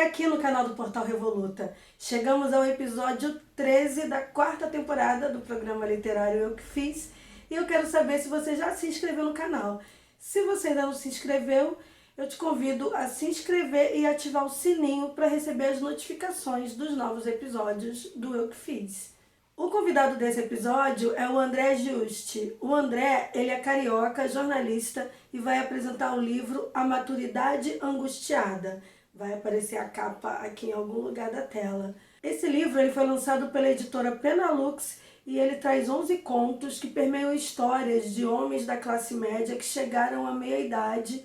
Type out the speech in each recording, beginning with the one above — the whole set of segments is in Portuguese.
aqui no canal do Portal Revoluta. Chegamos ao episódio 13 da quarta temporada do programa literário Eu Que Fiz e eu quero saber se você já se inscreveu no canal. Se você ainda não se inscreveu, eu te convido a se inscrever e ativar o sininho para receber as notificações dos novos episódios do Eu Que Fiz. O convidado desse episódio é o André Giusti. O André, ele é carioca, jornalista e vai apresentar o livro A Maturidade Angustiada. Vai aparecer a capa aqui em algum lugar da tela. Esse livro ele foi lançado pela editora Penalux e ele traz 11 contos que permeiam histórias de homens da classe média que chegaram à meia-idade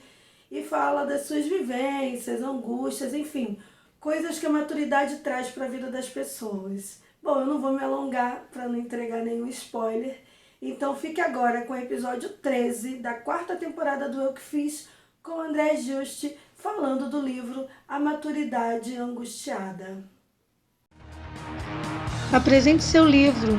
e fala das suas vivências, angústias, enfim, coisas que a maturidade traz para a vida das pessoas. Bom, eu não vou me alongar para não entregar nenhum spoiler, então fique agora com o episódio 13 da quarta temporada do Eu Que Fiz, com André Giusti falando do livro A Maturidade Angustiada. Apresente seu livro.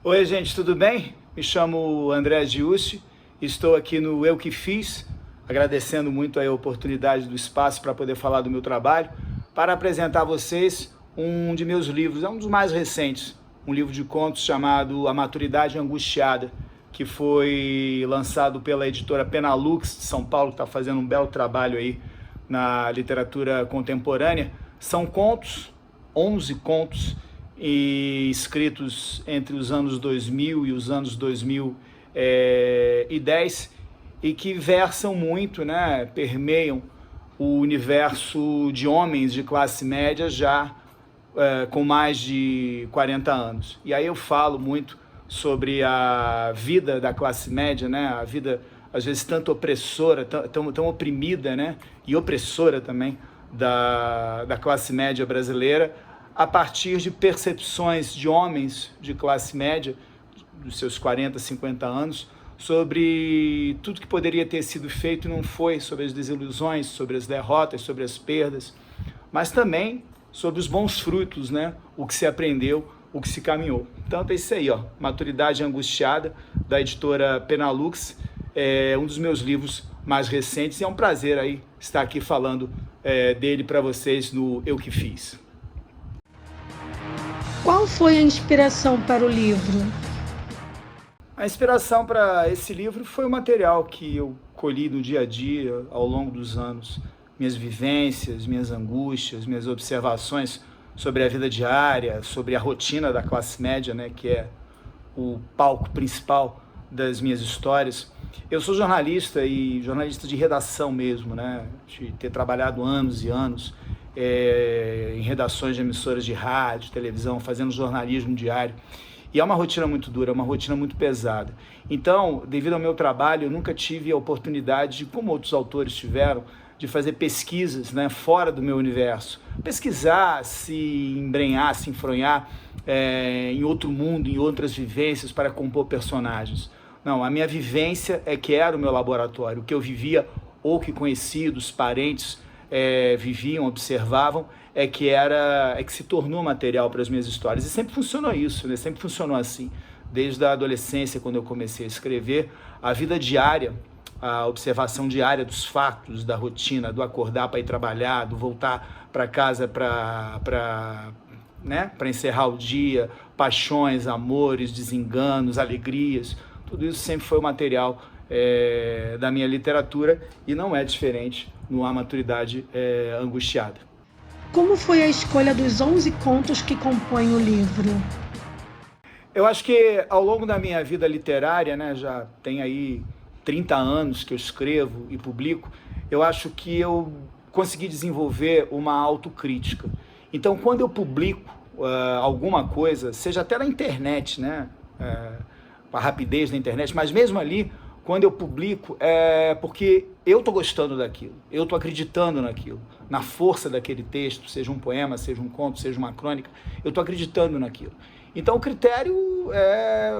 Oi, gente, tudo bem? Me chamo André Giusti, estou aqui no Eu Que Fiz, agradecendo muito a oportunidade do espaço para poder falar do meu trabalho, para apresentar a vocês um de meus livros, é um dos mais recentes, um livro de contos chamado A Maturidade Angustiada, que foi lançado pela editora Penalux de São Paulo, que está fazendo um belo trabalho aí na literatura contemporânea. São contos, 11 contos, escritos entre os anos 2000 e os anos 2010, e que versam muito, né, permeiam o universo de homens de classe média já com mais de 40 anos. E aí eu falo muito sobre a vida da classe média, né? A vida, às vezes, tanto opressora, tão oprimida, né? E opressora também da classe média brasileira, a partir de percepções de homens de classe média, dos seus 40, 50 anos, sobre tudo que poderia ter sido feito e não foi, sobre as desilusões, sobre as derrotas, sobre as perdas, mas também sobre os bons frutos, né? O que se aprendeu, o que se caminhou. Então é isso aí, ó, Maturidade Angustiada, da editora Penalux, é um dos meus livros mais recentes e é um prazer aí estar aqui falando dele para vocês no Eu Que Fiz. Qual foi a inspiração para o livro? A inspiração para esse livro foi o material que eu colhi no dia a dia, ao longo dos anos. Minhas vivências, minhas angústias, minhas observações sobre a vida diária, sobre a rotina da classe média, né, que é o palco principal das minhas histórias. Eu sou jornalista e jornalista de redação mesmo, né, de ter trabalhado anos e anos em redações de emissoras de rádio, televisão, fazendo jornalismo diário. E é uma rotina muito dura, é uma rotina muito pesada. Então, devido ao meu trabalho, eu nunca tive a oportunidade, como outros autores tiveram, de fazer pesquisas, né, fora do meu universo. Pesquisar, se embrenhar, se enfronhar em outro mundo, em outras vivências para compor personagens. Não, a minha vivência é que era o meu laboratório. O que eu vivia ou que conhecidos, parentes viviam, observavam, é que se tornou material para as minhas histórias. E sempre funcionou isso, né? Sempre funcionou assim. Desde a adolescência, quando eu comecei a escrever, a vida diária, a observação diária dos fatos, da rotina, do acordar para ir trabalhar, do voltar para casa para encerrar o dia, paixões, amores, desenganos, alegrias, tudo isso sempre foi o material da minha literatura e não é diferente no A Maturidade Angustiada. Como foi a escolha dos 11 contos que compõem o livro? Eu acho que ao longo da minha vida literária, né, já tem aí 30 anos que eu escrevo e publico, eu acho que eu consegui desenvolver uma autocrítica. Então, quando eu publico alguma coisa, seja até na internet, né, com a rapidez da internet, mas mesmo ali, quando eu publico, é porque eu estou gostando daquilo, eu estou acreditando naquilo, na força daquele texto, seja um poema, seja um conto, seja uma crônica, eu estou acreditando naquilo. Então, o critério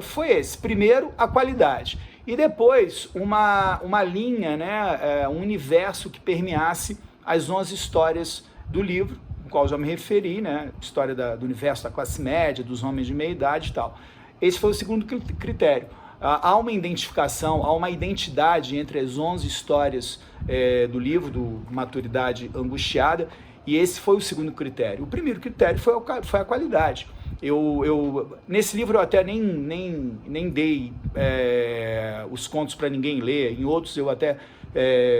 foi esse. Primeiro, a qualidade. E depois, uma linha, né, um universo que permeasse as 11 histórias do livro, no qual já me referi, né, história do universo da classe média, dos homens de meia idade e tal. Esse foi o segundo critério. há uma identificação, há uma identidade entre as 11 histórias do livro, do Maturidade Angustiada, e esse foi o segundo critério. O primeiro critério foi a qualidade. Nesse livro eu até nem dei os contos para ninguém ler, em outros eu até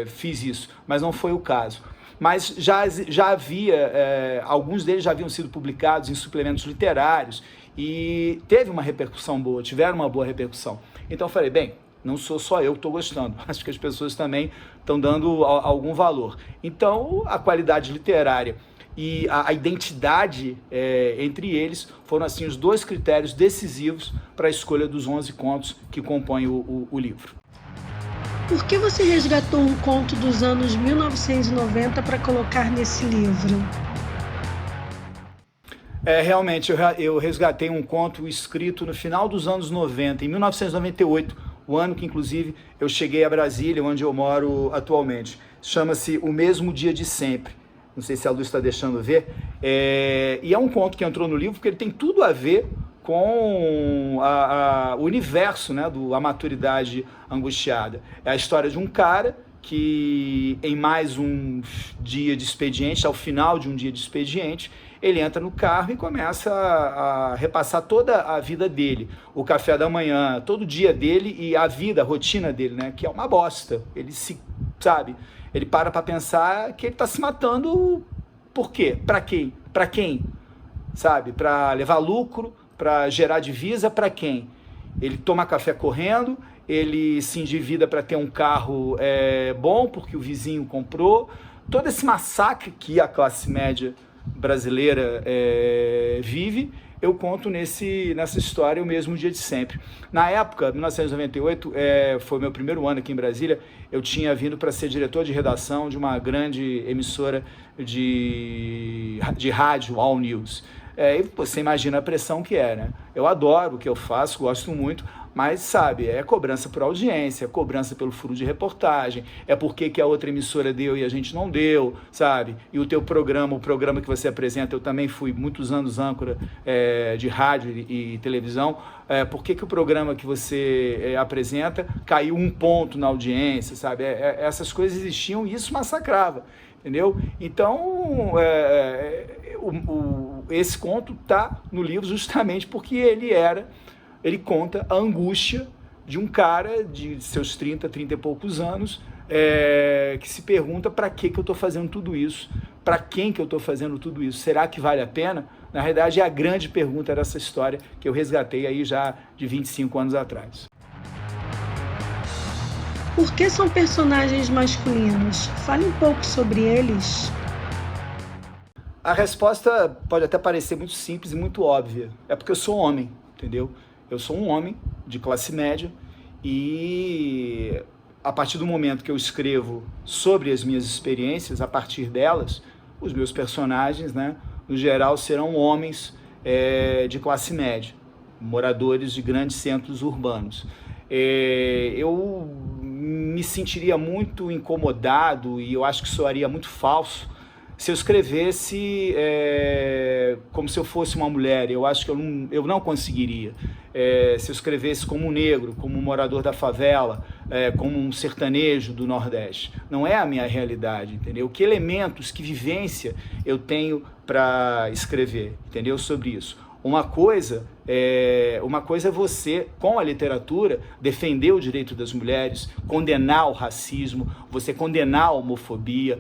fiz isso, mas não foi o caso. Mas já havia, alguns deles já haviam sido publicados em suplementos literários e teve uma repercussão boa, tiveram uma boa repercussão. Então eu falei, bem, não sou só eu que estou gostando, acho que as pessoas também estão dando algum valor. Então a qualidade literária e a identidade entre eles foram assim os dois critérios decisivos para a escolha dos 11 contos que compõem o livro. Por que você resgatou um conto dos anos 1990 para colocar nesse livro? Realmente, eu resgatei um conto escrito no final dos anos 90, em 1998, o ano que, inclusive, eu cheguei a Brasília, onde eu moro atualmente. Chama-se O Mesmo Dia de Sempre. Não sei se a luz está deixando ver. E é um conto que entrou no livro porque ele tem tudo a ver com o universo, né, A Maturidade Angustiada. É a história de um cara que, em mais um dia de expediente, ao final de um dia de expediente, ele entra no carro e começa a repassar toda a vida dele, o café da manhã, todo o dia dele e a vida, a rotina dele, né, que é uma bosta. Ele para pensar que ele está se matando. Por quê? Para quem? Para quem? Sabe? Para levar lucro, para gerar divisa, para quem? Ele toma café correndo, ele se endivida para ter um carro bom, porque o vizinho comprou. Todo esse massacre que a classe média brasileira vive, eu conto nessa história O Mesmo Dia de Sempre. Na época, 1998, foi meu primeiro ano aqui em Brasília, eu tinha vindo para ser diretor de redação de uma grande emissora de rádio, All News. E você imagina a pressão que é, né? Eu adoro o que eu faço, gosto muito, mas, sabe, é cobrança por audiência, é cobrança pelo furo de reportagem, é porque que a outra emissora deu e a gente não deu, sabe? E o teu programa, o programa que você apresenta, eu também fui muitos anos âncora de rádio e televisão, por que o programa que você apresenta caiu um ponto na audiência, sabe? Essas coisas existiam e isso massacrava, entendeu? Então, esse conto está no livro justamente porque ele conta a angústia de um cara de seus 30 e poucos anos, que se pergunta para que eu estou fazendo tudo isso, para quem que eu estou fazendo tudo isso, será que vale a pena? Na realidade, é a grande pergunta dessa história que eu resgatei aí já de 25 anos atrás. Por que são personagens masculinos? Fale um pouco sobre eles. A resposta pode até parecer muito simples e muito óbvia. É porque eu sou homem, entendeu? Eu sou um homem de classe média e a partir do momento que eu escrevo sobre as minhas experiências, a partir delas, os meus personagens, né, no geral, serão homens de classe média, moradores de grandes centros urbanos. Eu me sentiria muito incomodado e eu acho que soaria muito falso se eu escrevesse como se eu fosse uma mulher. Eu acho que eu não conseguiria. Se eu escrevesse como um negro, como um morador da favela, como um sertanejo do Nordeste. Não é a minha realidade, entendeu? Que elementos, que vivência eu tenho para escrever, entendeu? Sobre isso. Uma coisa é você, com a literatura, defender o direito das mulheres, condenar o racismo, você condenar a homofobia,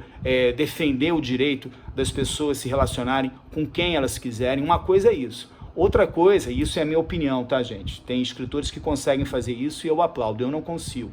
defender o direito das pessoas se relacionarem com quem elas quiserem. Uma coisa é isso. Outra coisa, e isso é a minha opinião, tá, gente? Tem escritores que conseguem fazer isso e eu aplaudo, eu não consigo.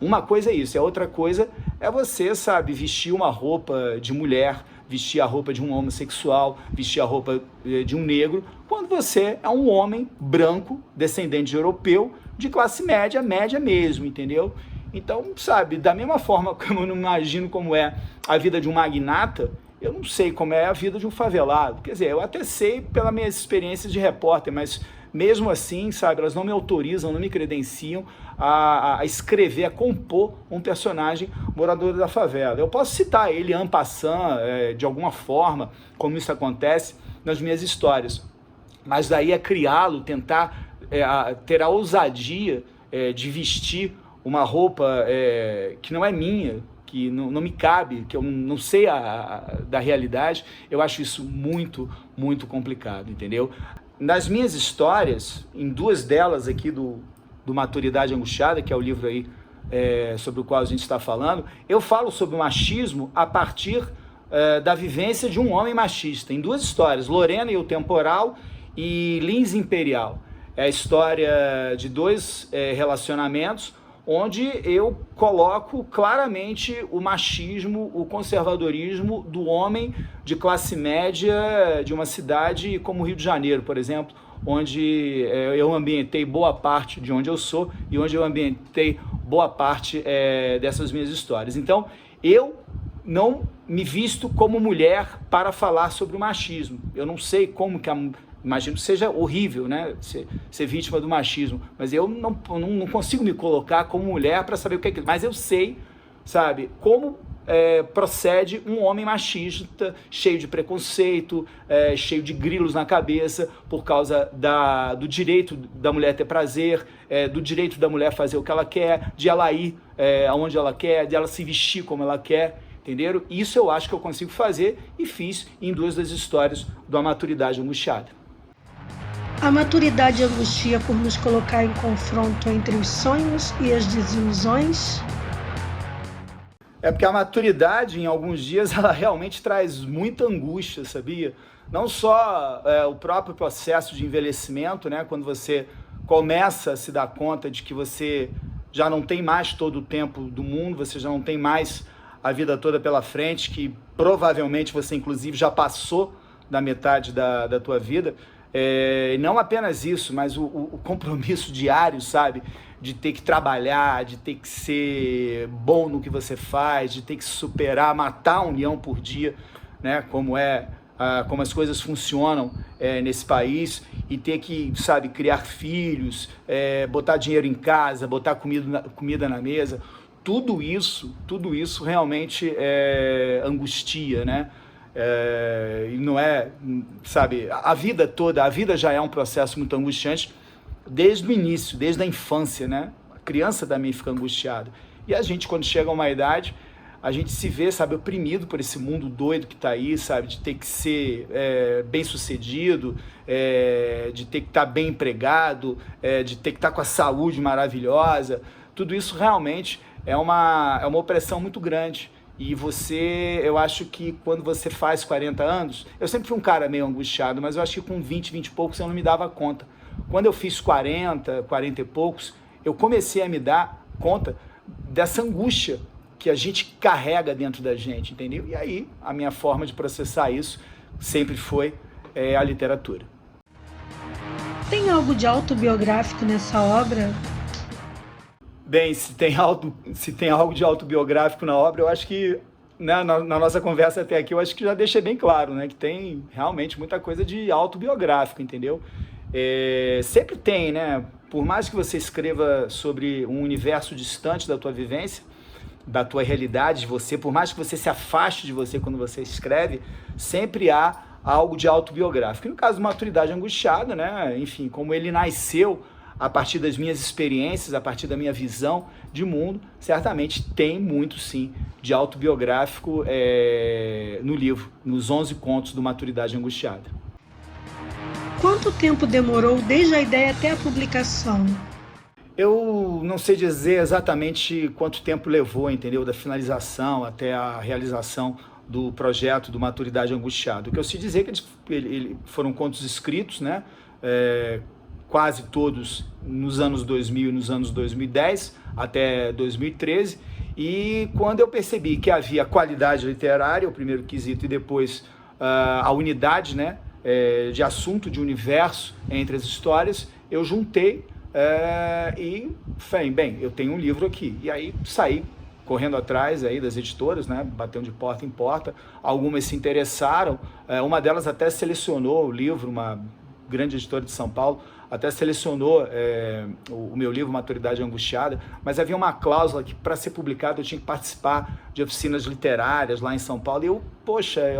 Uma coisa é isso, e a outra coisa é você, sabe, vestir uma roupa de mulher, vestir a roupa de um homossexual, vestir a roupa de um negro, quando você é um homem branco, descendente de europeu, de classe média, média mesmo, entendeu? Então, sabe, da mesma forma como eu não imagino como é a vida de um magnata, eu não sei como é a vida de um favelado. Quer dizer, eu até sei pelas minhas experiências de repórter, mas mesmo assim, sabe, elas não me autorizam, não me credenciam a escrever, a compor um personagem morador da favela. Eu posso citar ele en passant, de alguma forma, como isso acontece nas minhas histórias. Mas daí é criá-lo, tentar ter a ousadia de vestir uma roupa que não é minha, que não me cabe, que eu não sei da realidade, eu acho isso muito, muito complicado, entendeu? Nas minhas histórias, em duas delas aqui do Maturidade Angustiada, que é o livro aí sobre o qual a gente está falando, eu falo sobre o machismo a partir da vivência de um homem machista, em duas histórias, Lorena e o Temporal e Lins Imperial. É a história de dois relacionamentos onde eu coloco claramente o machismo, o conservadorismo do homem de classe média de uma cidade como Rio de Janeiro, por exemplo, onde eu ambientei boa parte de onde eu sou e onde eu ambientei boa parte dessas minhas histórias. Então, eu não me visto como mulher para falar sobre o machismo. Eu não sei como que imagino que seja horrível, né, ser vítima do machismo, mas eu não consigo me colocar como mulher para saber o que é aquilo. Mas eu sei, sabe, como procede um homem machista, cheio de preconceito, cheio de grilos na cabeça, por causa do direito da mulher ter prazer, do direito da mulher fazer o que ela quer, de ela ir aonde ela quer, de ela se vestir como ela quer, entenderam? Isso eu acho que eu consigo fazer e fiz em duas das histórias do A Maturidade Angustiada. A maturidade angustia por nos colocar em confronto entre os sonhos e as desilusões? É porque a maturidade, em alguns dias, ela realmente traz muita angústia, sabia? Não só o próprio processo de envelhecimento, né? Quando você começa a se dar conta de que você já não tem mais todo o tempo do mundo, você já não tem mais a vida toda pela frente, que provavelmente você, inclusive, já passou da metade da tua vida. E não apenas isso, mas o compromisso diário, sabe? De ter que trabalhar, de ter que ser bom no que você faz, de ter que superar, matar um leão por dia, né? Como as coisas funcionam nesse país, e ter que, sabe, criar filhos, botar dinheiro em casa, botar comida na mesa. Tudo isso realmente angustia, né? E não sabe, a vida toda, a vida já é um processo muito angustiante desde o início, desde a infância, né? A criança também fica angustiada. E a gente, quando chega a uma idade, a gente se vê, sabe, oprimido por esse mundo doido que está aí, sabe, de ter que ser bem-sucedido, de ter que estar bem empregado, de ter que estar com a saúde maravilhosa. Tudo isso realmente é uma opressão muito grande. E eu acho que quando você faz 40 anos, eu sempre fui um cara meio angustiado, mas eu acho que com 20 e poucos eu não me dava conta. Quando eu fiz 40 e poucos, eu comecei a me dar conta dessa angústia que a gente carrega dentro da gente, entendeu? E aí, a minha forma de processar isso sempre foi a literatura. Tem algo de autobiográfico nessa obra? Bem, se tem algo de autobiográfico na obra, eu acho que, né, na nossa conversa até aqui, eu acho que já deixei bem claro, né, que tem realmente muita coisa de autobiográfico, entendeu? Sempre tem, né? Por mais que você escreva sobre um universo distante da tua vivência, da tua realidade, de você, por mais que você se afaste de você quando você escreve, sempre há algo de autobiográfico. E no caso de Maturidade Angustiada, né, enfim, como ele nasceu a partir das minhas experiências, a partir da minha visão de mundo, certamente tem muito, sim, de autobiográfico no livro, nos 11 contos do Maturidade Angustiada. Quanto tempo demorou desde a ideia até a publicação? Eu não sei dizer exatamente quanto tempo levou, entendeu? Da finalização até a realização do projeto do Maturidade Angustiada. O que eu sei dizer é que foram contos escritos, né? Quase todos nos anos 2000 e nos anos 2010, até 2013. E quando eu percebi que havia qualidade literária, o primeiro quesito, e depois a unidade, né? De assunto, de universo entre as histórias, eu juntei e falei, bem, eu tenho um livro aqui. E aí saí correndo atrás aí das editoras, né, batendo de porta em porta. Algumas se interessaram, uma delas até selecionou o livro, uma grande editora de São Paulo, até selecionou o meu livro Maturidade Angustiada, mas havia uma cláusula que para ser publicado eu tinha que participar de oficinas literárias lá em São Paulo, e eu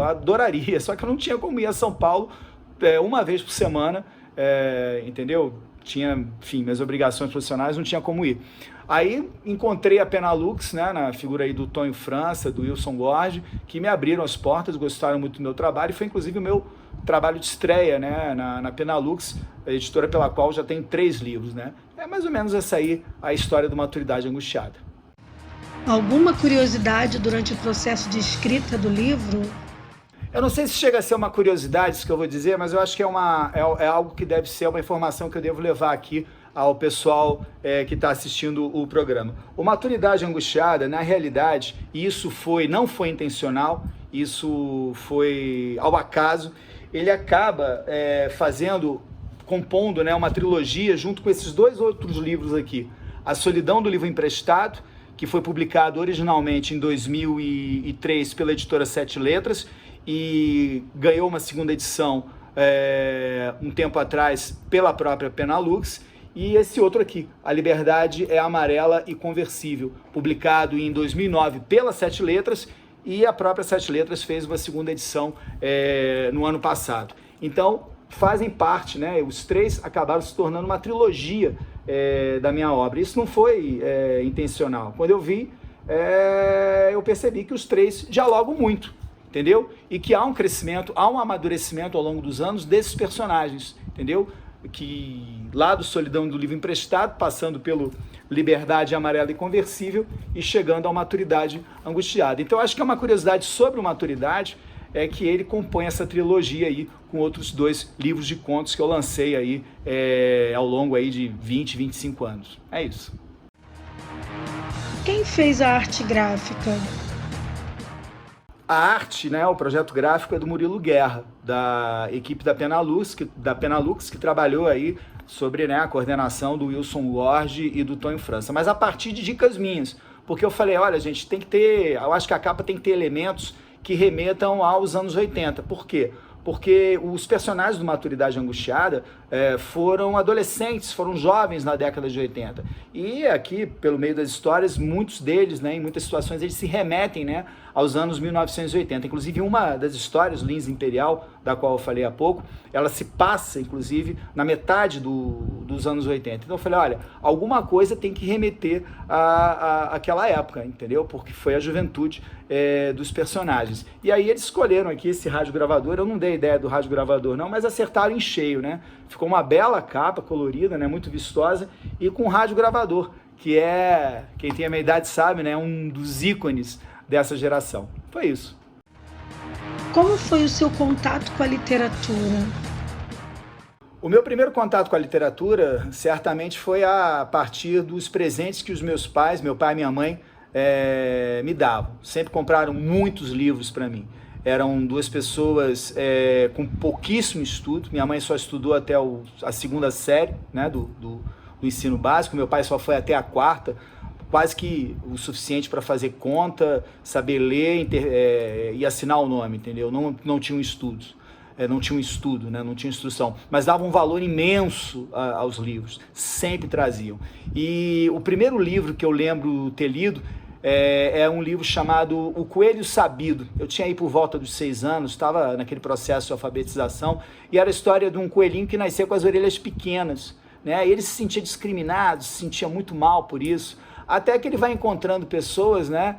adoraria, só que eu não tinha como ir a São Paulo uma vez por semana, entendeu? tinha, enfim, minhas obrigações profissionais, não tinha como ir. Aí encontrei a Penalux, né, na figura aí do Tonho França, do Wilson Gorge, que me abriram as portas, gostaram muito do meu trabalho, e foi inclusive o meu trabalho de estreia, né, na Penalux, a editora pela qual já tem 3 livros, né. É mais ou menos essa aí a história do Maturidade Angustiada. Alguma curiosidade durante o processo de escrita do livro? Eu não sei se chega a ser uma curiosidade isso que eu vou dizer, mas eu acho que é algo que deve ser uma informação que eu devo levar aqui ao pessoal que está assistindo o programa. O Maturidade Angustiada, na realidade, isso não foi intencional, isso foi ao acaso. Ele acaba compondo, né, uma trilogia junto com esses 2 outros livros aqui. A Solidão do Livro Emprestado, que foi publicado originalmente em 2003 pela editora 7 Letras e ganhou uma segunda edição um tempo atrás pela própria Penalux, e esse outro aqui, A Liberdade é Amarela e Conversível, publicado em 2009 pela 7 Letras, e a própria 7 Letras fez uma segunda edição no ano passado. Então, fazem parte, né, os 3 acabaram se tornando uma trilogia da minha obra. Isso não foi intencional. Quando eu vi, eu percebi que os 3 dialogam muito, entendeu? E que há um crescimento, há um amadurecimento ao longo dos anos desses personagens, entendeu? Que lá do Solidão do Livro Emprestado, passando pelo Liberdade Amarela e Conversível e chegando à Maturidade Angustiada. Então, acho que é uma curiosidade sobre o Maturidade, é que ele compõe essa trilogia aí com outros 2 livros de contos que eu lancei aí ao longo aí de 20, 25 anos. É isso. Quem fez a arte gráfica? A arte, né, o projeto gráfico é do Murilo Guerra, da equipe da Penalux, que trabalhou aí sobre, né, a coordenação do Wilson Gorge e do Tonho França. Mas a partir de dicas minhas, porque eu falei, olha, gente, eu acho que a capa tem que ter elementos que remetam aos anos 80. Por quê? Porque os personagens do Maturidade Angustiada foram adolescentes, foram jovens na década de 80. E aqui, pelo meio das histórias, muitos deles, né, em muitas situações, eles se remetem, né, aos anos 1980. Inclusive, uma das histórias, Lins Imperial, da qual eu falei há pouco, ela se passa, inclusive, na metade dos anos 80. Então eu falei, olha, alguma coisa tem que remeter àquela época, entendeu? Porque foi a juventude dos personagens. E aí eles escolheram aqui esse rádio gravador. Eu não dei ideia do rádio gravador não, mas acertaram em cheio, né? Ficou uma bela capa colorida, né, muito vistosa, e com rádio gravador, que quem tem a minha idade sabe, né, um dos ícones dessa geração. Foi isso. Como foi o seu contato com a literatura? O meu primeiro contato com a literatura certamente foi a partir dos presentes que os meus pais, meu pai e minha mãe, me davam. Sempre compraram muitos livros para mim. Eram 2 pessoas com pouquíssimo estudo. Minha mãe só estudou até a 2ª série, né, do ensino básico. Meu pai só foi até a 4ª, quase que o suficiente para fazer conta, saber ler e assinar o nome, entendeu? Não tinham estudos. Não tinha um estudo, né? Não tinha instrução, mas davam um valor imenso aos livros, sempre traziam. E o primeiro livro que eu lembro ter lido é um livro chamado O Coelho Sabido. Eu tinha aí por volta dos 6 anos, estava naquele processo de alfabetização, e era a história de um coelhinho que nascia com as orelhas pequenas, né? E ele se sentia discriminado, se sentia muito mal por isso, até que ele vai encontrando pessoas, né,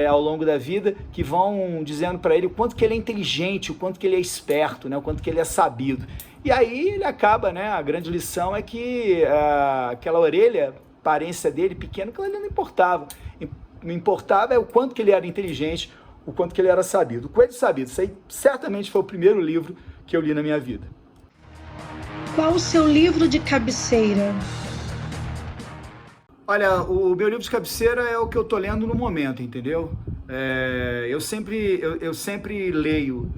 ao longo da vida, que vão dizendo para ele o quanto que ele é inteligente, o quanto que ele é esperto, né, o quanto que ele é sabido. E aí ele acaba, né, a grande lição é que aquela orelha, a aparência dele pequena, que ele não importava. O que importava é o quanto que ele era inteligente, o quanto que ele era sabido. O Coelho Sabido, isso aí certamente foi o primeiro livro que eu li na minha vida. Qual o seu livro de cabeceira? Olha, o meu livro de cabeceira é o que eu tô lendo no momento, entendeu? Eu sempre leio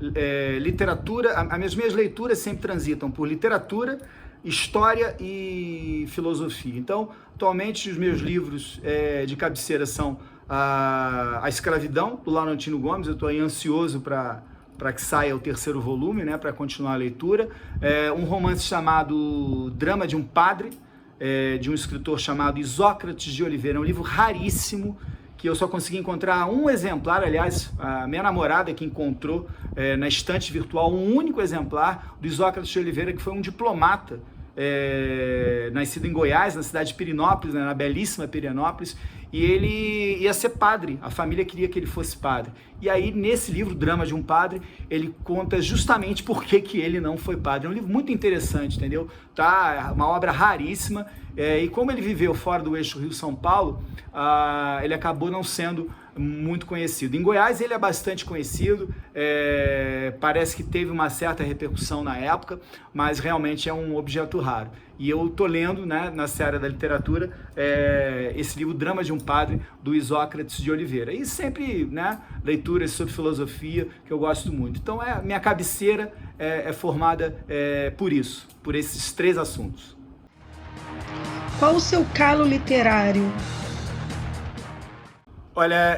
literatura, as minhas leituras sempre transitam por literatura, história e filosofia. Então, atualmente, os meus livros de cabeceira são A Escravidão, do Laurentino Gomes. Eu estou aí ansioso para que saia o 3º volume, né, para continuar a leitura. Um romance chamado Drama de um Padre, de um escritor chamado Isócrates de Oliveira. É um livro raríssimo, que eu só consegui encontrar um exemplar. Aliás, a minha namorada que encontrou na estante virtual um único exemplar do Isócrates de Oliveira, que foi um diplomata nascido em Goiás, na cidade de Pirenópolis, né, na belíssima Pirenópolis, e ele ia ser padre, a família queria que ele fosse padre. E aí, nesse livro, Drama de um Padre, ele conta justamente por que ele não foi padre. É um livro muito interessante, entendeu? Tá, uma obra raríssima, e como ele viveu fora do eixo Rio-São Paulo, ele acabou não sendo muito conhecido. Em Goiás ele é bastante conhecido, parece que teve uma certa repercussão na época, mas realmente é um objeto raro. E eu estou lendo, né, na seara da literatura, esse livro Drama de um Padre, do Isócrates de Oliveira. E sempre, né, leituras sobre filosofia, que eu gosto muito. Então minha cabeceira é formada por isso, por esses 3 assuntos. Qual o seu calo literário? Olha,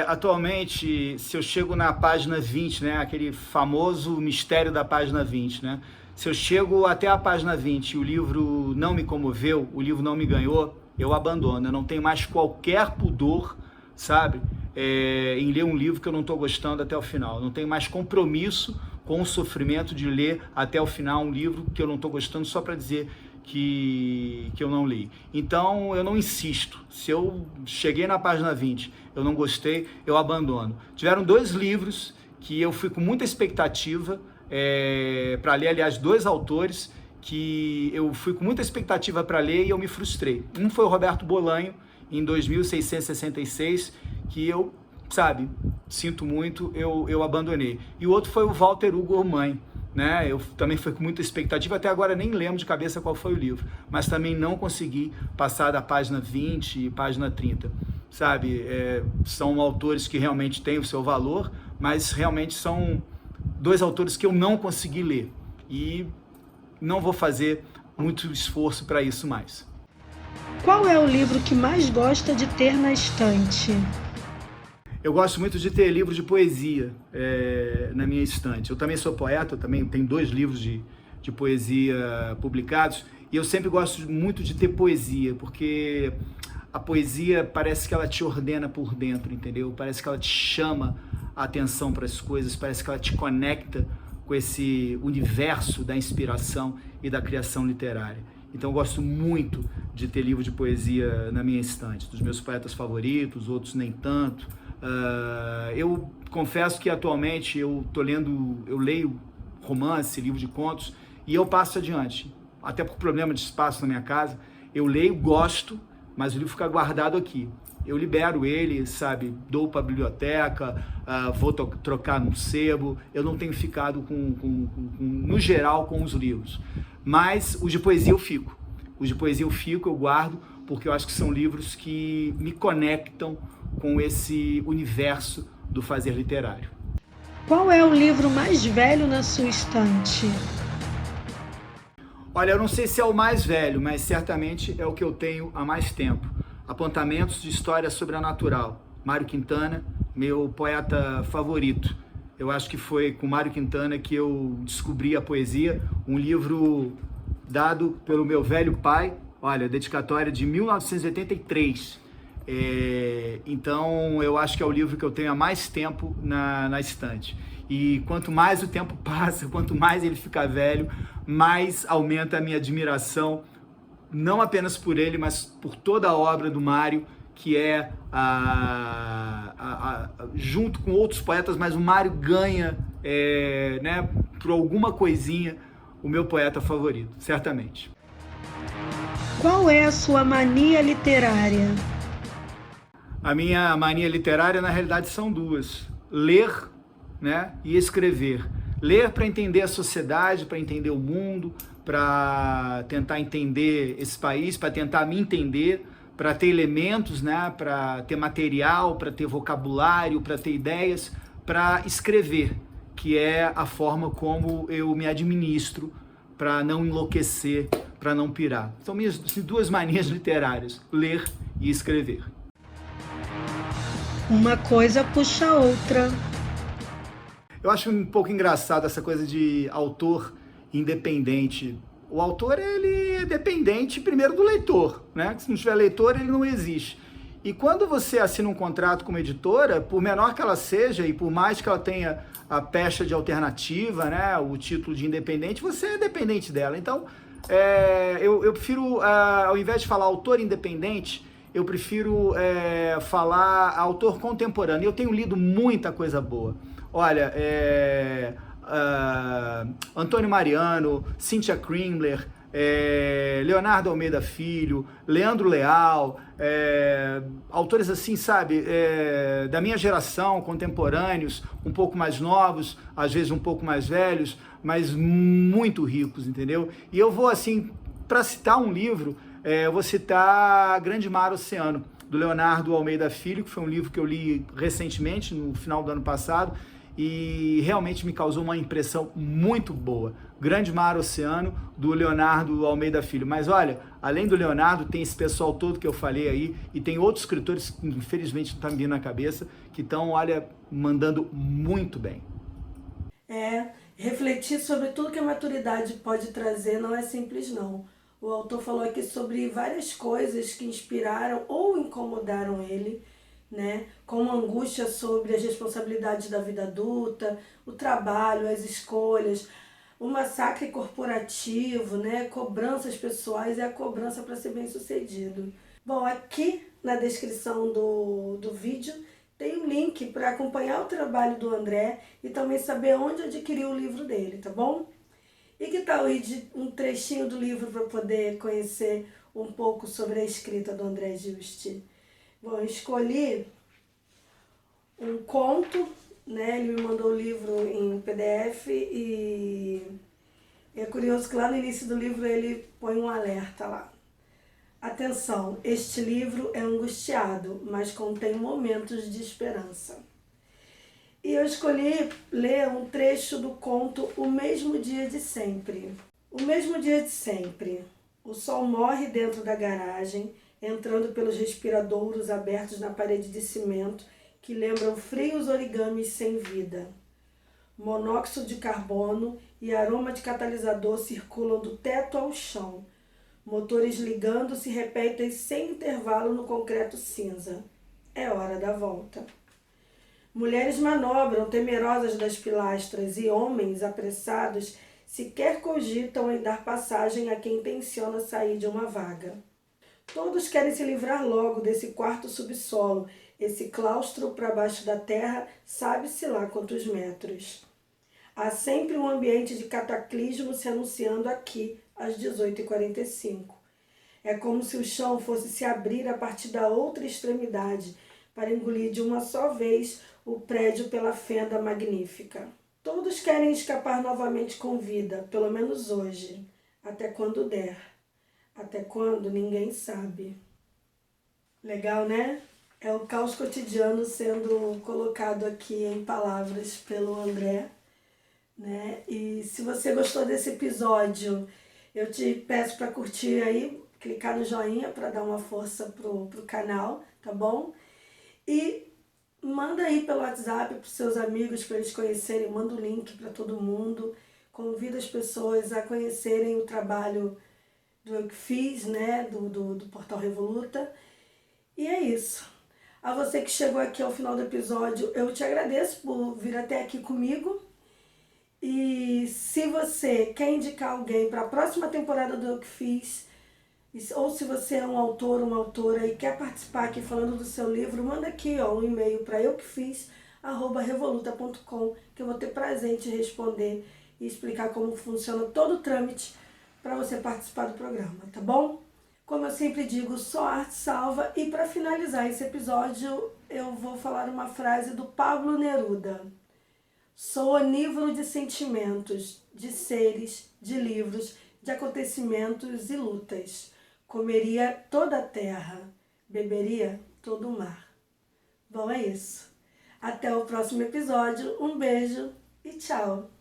atualmente, se eu chego na página 20, né, aquele famoso mistério da página 20, né, se eu chego até a página 20 e o livro não me comoveu, o livro não me ganhou, eu abandono. Eu não tenho mais qualquer pudor, sabe, em ler um livro que eu não estou gostando até o final. Eu não tenho mais compromisso com o sofrimento de ler até o final um livro que eu não estou gostando só para dizer que eu não li. Então eu não insisto. Se eu cheguei na página 20, eu não gostei, eu abandono. Tiveram 2 livros que eu fui com muita expectativa para ler, aliás, 2 autores que eu fui com muita expectativa para ler e eu me frustrei. Um foi o Roberto Bolanho, em 2666, que eu, sabe, sinto muito, eu abandonei. E o outro foi o Walter Hugo Ormann, né? Eu também fui com muita expectativa, até agora nem lembro de cabeça qual foi o livro, mas também não consegui passar da página 20 e página 30, sabe? São autores que realmente têm o seu valor, mas realmente são 2 autores que eu não consegui ler e não vou fazer muito esforço para isso mais. Qual é o livro que mais gosta de ter na estante? Eu gosto muito de ter livros de poesia na minha estante. Eu também sou poeta, eu também tenho 2 livros de poesia publicados, e eu sempre gosto muito de ter poesia, porque a poesia parece que ela te ordena por dentro, entendeu? Parece que ela te chama a atenção para as coisas, parece que ela te conecta com esse universo da inspiração e da criação literária. Então eu gosto muito de ter livro de poesia na minha estante, dos meus poetas favoritos, outros nem tanto. Eu confesso que atualmente eu leio romance, livro de contos, e eu passo adiante, até por problema de espaço na minha casa. Eu leio, gosto, mas o livro fica guardado aqui. Eu libero ele, sabe, dou para a biblioteca, vou trocar num sebo. Eu não tenho ficado no geral com os livros, mas os de poesia eu fico. Os de poesia eu guardo, porque eu acho que são livros que me conectam com esse universo do fazer literário. Qual é o livro mais velho na sua estante? Olha, eu não sei se é o mais velho, mas certamente é o que eu tenho há mais tempo. Apontamentos de História Sobrenatural, Mário Quintana, meu poeta favorito. Eu acho que foi com Mário Quintana que eu descobri a poesia, um livro dado pelo meu velho pai, olha, dedicatória de 1983. Então eu acho que é o livro que eu tenho há mais tempo na estante. E quanto mais o tempo passa, quanto mais ele fica velho, mais aumenta a minha admiração, não apenas por ele, mas por toda a obra do Mário, que junto com outros poetas, mas o Mário ganha, né, por alguma coisinha, o meu poeta favorito, certamente. Qual é a sua mania literária? A minha mania literária, na realidade, são 2. Ler, né, e escrever. Ler para entender a sociedade, para entender o mundo, para tentar entender esse país, para tentar me entender, para ter elementos, né, para ter material, para ter vocabulário, para ter ideias, para escrever, que é a forma como eu me administro para não enlouquecer, para não pirar. São minhas 2 manias literárias, ler e escrever. Uma coisa puxa a outra. Eu acho um pouco engraçado essa coisa de autor independente. O autor, ele é dependente primeiro do leitor, né? Se não tiver leitor, ele não existe. E quando você assina um contrato com uma editora, por menor que ela seja e por mais que ela tenha a pecha de alternativa, né, o título de independente, você é dependente dela. Então, Eu prefiro, ao invés de falar autor independente, eu prefiro falar autor contemporâneo. Eu tenho lido muita coisa boa. Olha, Antônio Mariano, Cynthia Krimler, Leonardo Almeida Filho, Leandro Leal, autores assim, sabe, da minha geração, contemporâneos, um pouco mais novos, às vezes um pouco mais velhos, mas muito ricos, entendeu? E eu vou, assim, para citar um livro, eu vou citar Grande Mar Oceano, do Leonardo Almeida Filho, que foi um livro que eu li recentemente, no final do ano passado, e realmente me causou uma impressão muito boa. Grande Mar Oceano, do Leonardo Almeida Filho. Mas olha, além do Leonardo, tem esse pessoal todo que eu falei aí, e tem outros escritores que infelizmente não estão me vindo na cabeça, que estão, olha, mandando muito bem. Refletir sobre tudo que a maturidade pode trazer não é simples não. O autor falou aqui sobre várias coisas que inspiraram ou incomodaram ele, né? Como angústia sobre as responsabilidades da vida adulta, o trabalho, as escolhas, o massacre corporativo, né? Cobranças pessoais e a cobrança para ser bem-sucedido. Bom, aqui na descrição do vídeo tem um link para acompanhar o trabalho do André e também saber onde adquirir o livro dele, tá bom? E que tal ir de um trechinho do livro para poder conhecer um pouco sobre a escrita do André Juste? Bom, eu escolhi um conto, né? Ele me mandou o livro em PDF e é curioso que lá no início do livro ele põe um alerta lá. Atenção, este livro é angustiado, mas contém momentos de esperança. E eu escolhi ler um trecho do conto O Mesmo Dia de Sempre. O mesmo dia de sempre. O sol morre dentro da garagem, entrando pelos respiradouros abertos na parede de cimento que lembram frios origamis sem vida. Monóxido de carbono e aroma de catalisador circulam do teto ao chão. Motores ligando se repetem sem intervalo no concreto cinza. É hora da volta. Mulheres manobram temerosas das pilastras e homens apressados sequer cogitam em dar passagem a quem tenciona sair de uma vaga. Todos querem se livrar logo desse quarto subsolo, esse claustro para baixo da terra, sabe-se lá quantos metros. Há sempre um ambiente de cataclismo se anunciando aqui, às 18h45. É como se o chão fosse se abrir a partir da outra extremidade, para engolir de uma só vez o prédio pela fenda magnífica. Todos querem escapar novamente com vida, pelo menos hoje, até quando der. Até quando ninguém sabe. Legal, né? É o caos cotidiano sendo colocado aqui em palavras pelo André, né? E se você gostou desse episódio, eu te peço para curtir aí, clicar no joinha para dar uma força pro canal, tá bom? E manda aí pelo WhatsApp para os seus amigos, para eles conhecerem, manda o link para todo mundo, convida as pessoas a conhecerem o trabalho do Eu Que Fiz, né, do Portal Revoluta. E é isso. A você que chegou aqui ao final do episódio, eu te agradeço por vir até aqui comigo. E se você quer indicar alguém para a próxima temporada do Eu Que Fiz, ou se você é um autor, uma autora e quer participar aqui falando do seu livro, manda aqui um e-mail para euquefiz@revoluta.com, que eu vou ter prazer em te responder e explicar como funciona todo o trâmite para você participar do programa, tá bom? Como eu sempre digo, só arte salva. E para finalizar esse episódio, eu vou falar uma frase do Pablo Neruda. Sou onívoro de sentimentos, de seres, de livros, de acontecimentos e lutas. Comeria toda a terra, beberia todo o mar. Bom, é isso. Até o próximo episódio. Um beijo e tchau!